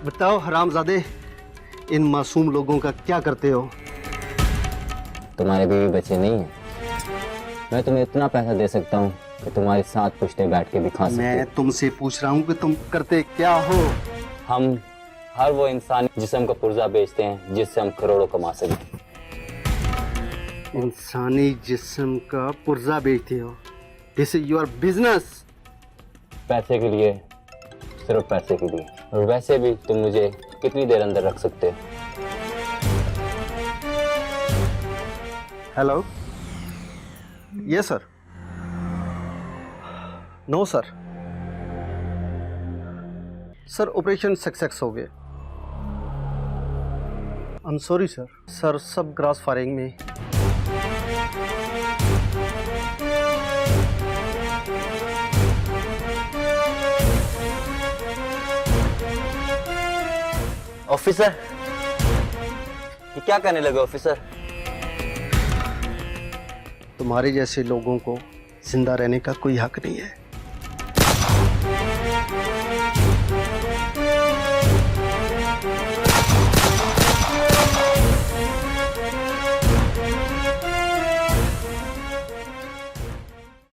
बताओ हरामजादे, इन मासूम लोगों का क्या करते हो? तुम्हारे बीवी बच्चे नहीं है? मैं तुम्हें इतना पैसा दे सकता हूँ कि तुम्हारे साथ पुश्ते बैठ के भी खा सकते मैं हो। तुमसे पूछ रहा हूँ कि तुम करते क्या हो? हम हर वो इंसान जिस्म का पुर्जा बेचते हैं जिससे हम करोड़ों कमा सकें। इंसानी जिस्म का पुर्जा बेचते हो? This is your business. पैसे के लिए, सिर्फ पैसे के लिए। और वैसे भी तुम मुझे कितनी देर अंदर रख सकते हो? Hello, yes sir. No sir, sir operation success हो गया। I am sorry sir. Sir सब ग्रास फायरिंग में। ऑफिसर, ये क्या करने लगे ऑफिसर? तुम्हारे जैसे लोगों को जिंदा रहने का कोई हक नहीं है।